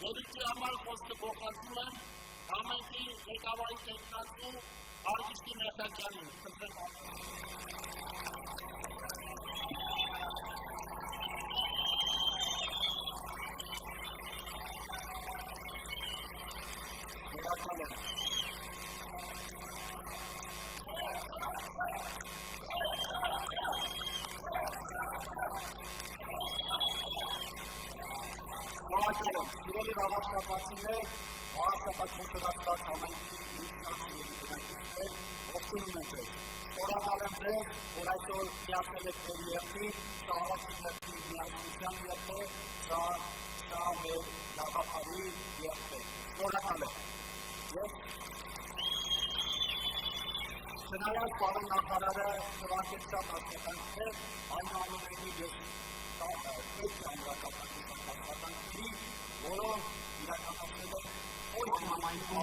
Երիքի համար խոսքը փոխանցում եմ համայնքի ղեկավարի տեխնացու Արգիշտի Մերտակյանին։ Սիրելի ռազմապատիներ, առանցապատմությունատար համայնքի ողջունում ենք ձեզ։ Շնորհակալ եմ ձեզ, որ այսօր միացել եք մեր երթին, շահավասությունների միասնության երթը, սա մեր գաղափարի երթ է։ Շնորհակալ եմ։ Չնայած պարոն նախարարը շրջանցեց շատ աշխատանքներ, այնուամենայնիվ ես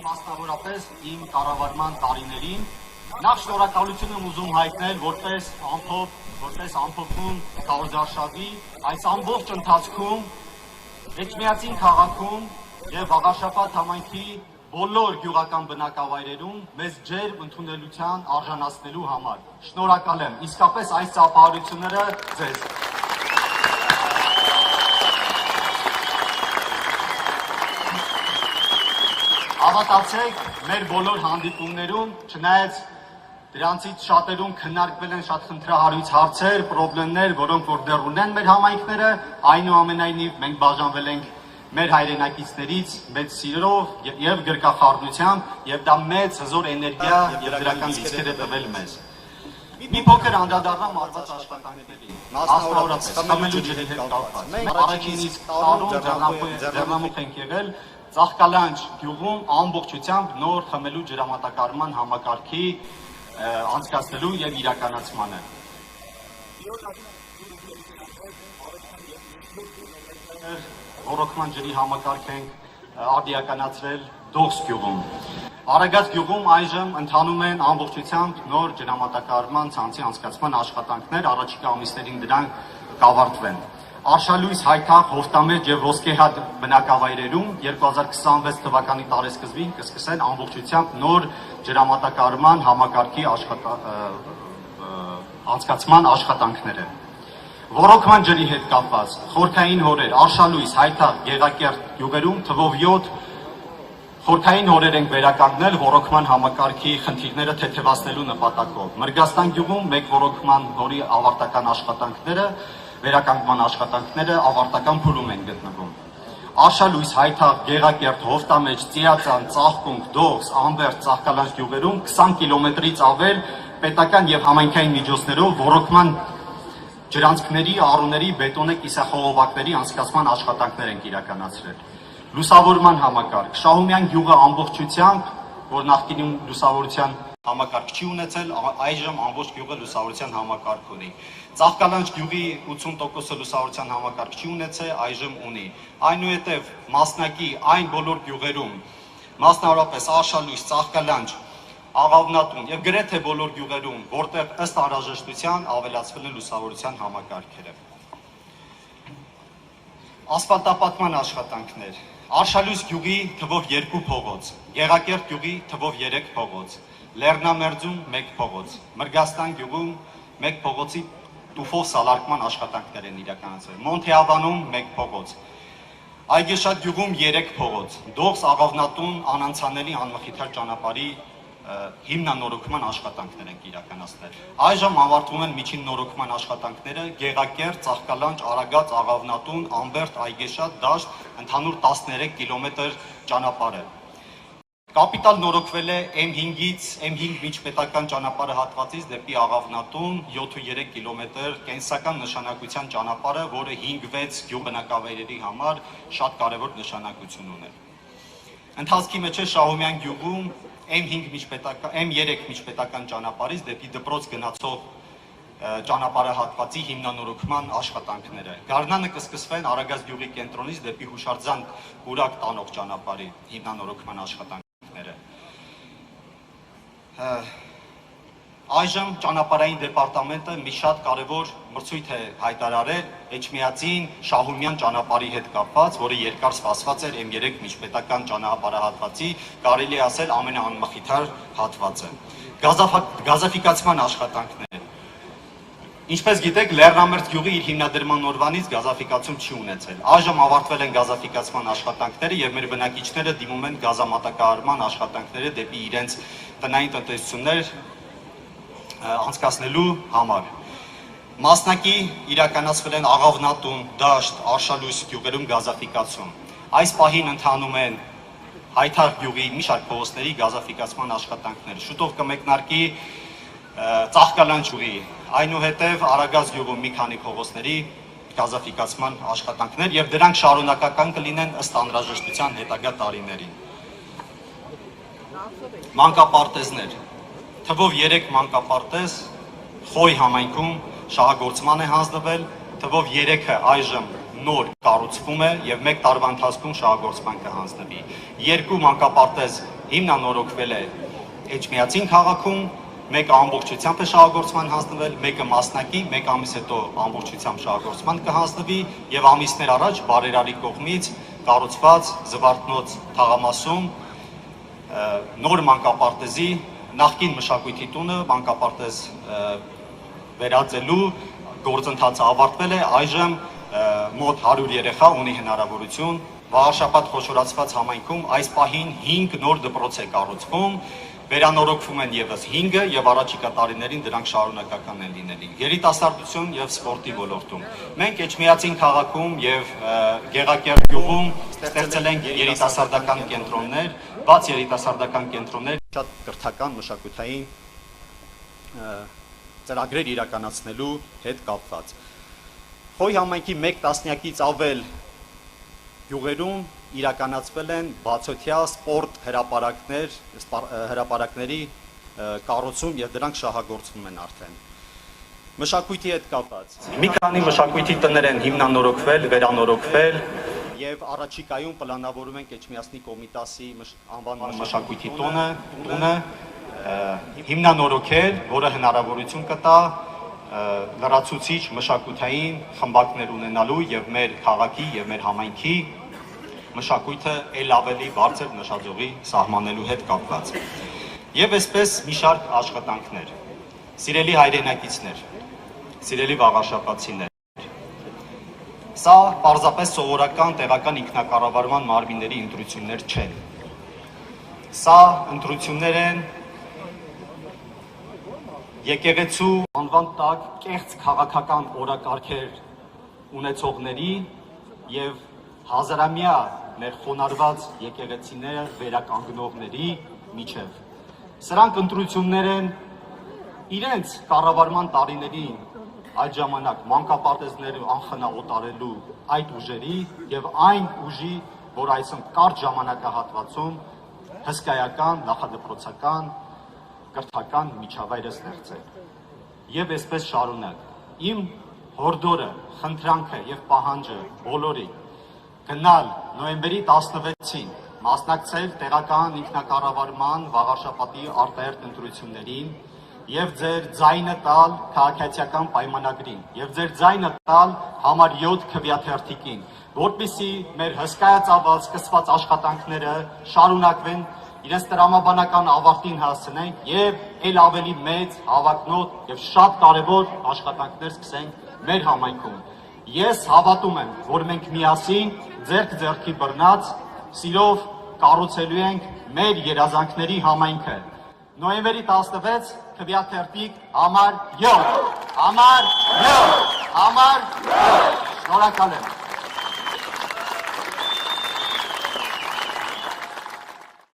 մասնավորապես իմ կառավարման տարիներին նախ շնորհակալություն եմ ուզում հայտնել որպես ամփոփում քարոզարշավի այս ամբողջ ընթացքում Էջմիածին քաղաքում եւ Աղաշապատ համայնքի բոլոր գյուղական բնակավայրերում մեզ ջերմ ընդունելության արժանացնելու համար։ Շնորհակալ եմ, իսկապես այս ծափահարությունները ձեզ։ Հավատացեք, մեր բոլոր հանդիպումներում, չնայած դրանցից շատերում քննարկվել են շատ խնդրահարույց հարցեր, խնդիրներ, որոնք որ դեռ ունեն մեր համայնքները, այնուամենայնիվ մենք բաժանվել ենք մեր հայրենակիցներից մեծ սիրով եւ գրկախառնությամբ, եւ դա մեծ հզոր էներգիա եւ դրական ցույցեր է տվել մեզ։ Մի փոքր անդրադառնամ արված աշխատանքներին։ Մասնավորապես խմելու ջրի հետ կապված։ Մենք առաջինից տարում ձեռնամուխ ենք եղել Ծաղկալանջ գյուղում ամբողջությամբ նոր խմելու ջրամատակարարման համակարգի անցկացնելու եւ իրականացմանը։ Ռոռոկման ջրի համակարգ ենք արդիականացրել Դողս գյուղում։ Արագած գյուղում այժմ ընթանում են ամբողջությամբ նոր ջրամատակարարման ցանցի անցկացման աշխատանքներ, առաջիկա ամիսներին դրանք կավարտվեն։ Արշալույս, Հայթախ, Հովտամեջ եւ Ոսկեհատ բնակավայրերում 2026 թվականի տարեսկզբին կսկսեն ամբողջությամբ նոր ջրամատակարարման համակարգի անցկացման աշխատանքները։ Ռոռոկման ջրի հետ կապված խորքային հորեր, Արշալույս, Հայթախ, Գեղակերտ գյուղերում թվով 7 խորքային հորեր ենք վերականգնել ռոռոկման համակարգի խնդիրները թեթևացնելու նպատակով։ Մրգաստան գյուղում մեկ ռոռոկման հորի ավարտական աշխատանքները վերականգնման աշխատանքները ավարտական փուլում են գտնվում։ Արշալույս, Հայթախ, Գեղակերտ, Հովտամեջ, Ծիածան, Ծաղկունք, Դողս, Ամբերդ, Ծաղկալանջ գյուղերում 20 կիլոմետրից ավել պետական եւ համայնքային միջոցներով ռոռոկման ջրանցքների, առուների, բետոնե կիսախողովակների անցկացման աշխատանքներ են իրականացրել։ Լուսավորման համակարգ Շահումյան գյուղը ամբողջությամբ, որ նախկինում լուսավորության համակարգ չի ունեցել, այժմ ամբողջ գյուղը լուսավորության համակարգ ունի։ Ծաղկալանջ գյուղի 80% լուսավորության համակարգ չի ունեցել, այժմ ունի։ Այնուհետև մասնակի այն բոլոր գյուղերում, մասնավորապես Արշալույս, Ծաղկալանջ, Աղավնատուն եւ գրեթե բոլոր գյուղերում, որտեղ ըստ անհրաժեշտության ավելացվել են լուսավորության համակարգերը։ Ասֆալտապատման աշխատանքներ Արշալույս գյուղի թվով 2 փողոց, Գեղակերտ գյուղի թվով 3 փողոց, Լեռնամերձում 1 փողոց, Մրգաստան գյուղում 1 փողոցի տուֆով սալարկման աշխատանքներ են իրականացվել, Մոնթեաբանում 1 փողոց, Այգեշատ գյուղում 3 փողոց, Դողս, Աղավնատուն, անանցանելի անմխիթար ճանապարհի հիմնանորոգման աշխատանքներ են իրականացնել։ Այժմ ավարտվում են միջին նորոգման աշխատանքները Գեղակերտ, Ծաղկալանջ, Արագած, Աղավնատուն, Ամբերդ, Այգեշատ, Դաշտ, ընդհանուր 13 կիլոմետր ճանապարհը։ Կապիտալ նորոգվել է M5-ից, M5 միջպետական ճանապարհը հատվածից դեպի Աղավնատուն 7.3 կիլոմետր կենսական նշանակության ճանապարհը, որը 5-6 գյուղբնակավայրերի համար շատ կարևոր նշանակություն ուներ։ Ընթացքի մեջ է Շահումյան գյուղում M3 միջպետական ճանապարհից դեպի դպրոց գնացող ճանապարհահատվածի հիմնանորոգման աշխատանքները։ Գարնանը կսկսվեն Արագած գյուղի կենտրոնից դեպի Հուշարձան Կուրակ տանող ճանապարհի հիմնանորոգման աշխատանքները։ Այժմ ճանապարհային դեպարտամենտը մի շատ կարևոր մրցույթ է հայտարարել Էջմիածին Շահումյան ճանապարհի հետ կապված, որը երկար սպասված էր M3 միջպետական ճանապարհահատվածի, կարելի է ասել ամենաանմխիթար հատվածը։ Գազաֆիկացման աշխատանքներ։ Ինչպես գիտեք, Լեռնամերձ գյուղի իր հիմնադրման օրվանից գազաֆիկացում չի ունեցել։ Այժմ ավարտվել են գազաֆիկացման աշխատանքները եւ մեր բնակիչները դիմում են գազամատակարարման աշխատանքները դեպի իրենց տնային տնտեսություններ անցկացնելու համար։ Մասնակի իրականացվել են Աղավնատուն, Դաշտ, Արշալույս գյուղերում գազաֆիկացում։ Այս պահին ընթանում են Հայթար գյուղի մի շարք փողոցների գազաֆիկացման աշխատանքներ։ Շուտով կմեկնարկի Ծաղկալան գյուղի, այնուհետև Արագած գյուղում մի քանի փողոցների գազաֆիկացման աշխատանքներ եւ դրանք շարունակական կլինեն ըստ անհրաժեշտության հետագա տարիներին։ Մանկապարտեզներ։ Թվով 3 մանկապարտեզ Խոյ համայնքում շահագործման է հանձնվել, թվով 3-ը այժմ նոր կառուցվում է եւ 1 տարվա ընթացքում շահագործման կհանձնվի։ 2 մանկապարտեզ հիմնանորոգվել է Էջմիածին քաղաքում, մեկը ամբողջությամբ է շահագործման հանձնվել, մեկը մասնակի, 1 ամիս հետո ամբողջությամբ շահագործման կհանձնվի եւ ամիսներ առաջ բարերարի կողմից կառուցված Զվարթնոց թաղամասում նոր մանկապարտեզի նախկին մշակույթի տունը մանկապարտեզ վերածելու գործընթացը ավարտվել է, այժմ մոտ 100 երեխա ունի հնարավորություն Վաղաշապատ խոշորացված համայնքում այս պահին 5 նոր դպրոց է կառուցվում, վերանորոգվում են եւս 5-ը եւ առաջիկա տարիներին դրանք շարունակական են լինելու։ Երիտասարդություն եւ սպորտի ոլորտում մենք Էջմիածին քաղաքում եւ Գեղակերտ գյուղում ստեղծել ենք երիտասարդական կենտրոններ, բաց երիտասարդական կենտրոններ շատ կրթական մշակութային ծրագրեր իրականացնելու հետ կապված։ Խոյ համայնքի 1 տասնյակից ավել գյուղերում իրականացվել են բացօթյա սպորտ հրապարակների կառուցում եւ դրանք շահագործվում են արդեն։ Մշակույթի հետ կապված մի քանի մշակույթի տներ են հիմնանորոգվել, վերանորոգվել եւ առաջիկայում պլանավորում ենք Էջմիածնի Կոմիտասի անվան մշակույթի տունը հիմնանորոգել, որը հնարավորություն կտա լրացուցիչ մշակութային խմբակներ ունենալու եւ մեր քաղաքի եւ մեր համայնքի մշակույթը ել ավելի բարձր նշաձողի սահմանելու հետ կապված։ Եվ այսպես մի շարք աշխատանքներ։ Սիրելի հայրենակիցներ, սիրելի վաղաշապատցիներ, սա պարզապես սովորական տեղական ինքնակառավարման մարմինների ընտրություններ չեն։ Սա ընտրություններ են եկեղեցու անվան տակ կեղծ քաղաքական օրակարգեր ունեցողների եւ հազարամյա մեր խոնարհված եկեղեցիները վերականգնողների միջև։ Սրանք ընտրություններ են իրենց կառավարման տարիներին այդ ժամանակ մանկապարտեզները անխնա օտարելու այդ ուժերի եւ այն ուժի, որ այսօր կարճ ժամանակահատվածում հսկայական, նախադպրոցական, կրթական միջավայր ստեղծել։ Եվ այսպես շարունակ։ Իմ հորդորը, խնդրանքը եւ պահանջը բոլորի գնալ նոյեմբերի 16-ին մասնակցել տեղական ինքնակառավարման Վաղաշապատի արտահերթ ընտրություններին եւ ձեր ձայնը տալ քաղաքացիական պայմանագրին եւ ձեր ձայնը տալ համար 7 քվեաթերթիկին, որպեսզի մեր հսկայածավալ սկսված աշխատանքները շարունակվեն, իրենց տրամաբանական ավարտին հասցնենք եւ ել ավելի մեծ, հավակնոտ եւ շատ կարեւոր աշխատանքներ սկսենք մեր համայնքում։ Ես հավատում եմ, որ մենք միասին ձեռք ձեռքի բռնած սիրով կառուցելու ենք մեր երազանքների համայնքը։ Նոյեմբերի 16 քվեաթերթիկ համար 7, համար 7, համար 7։ Շնորհակալ եմ։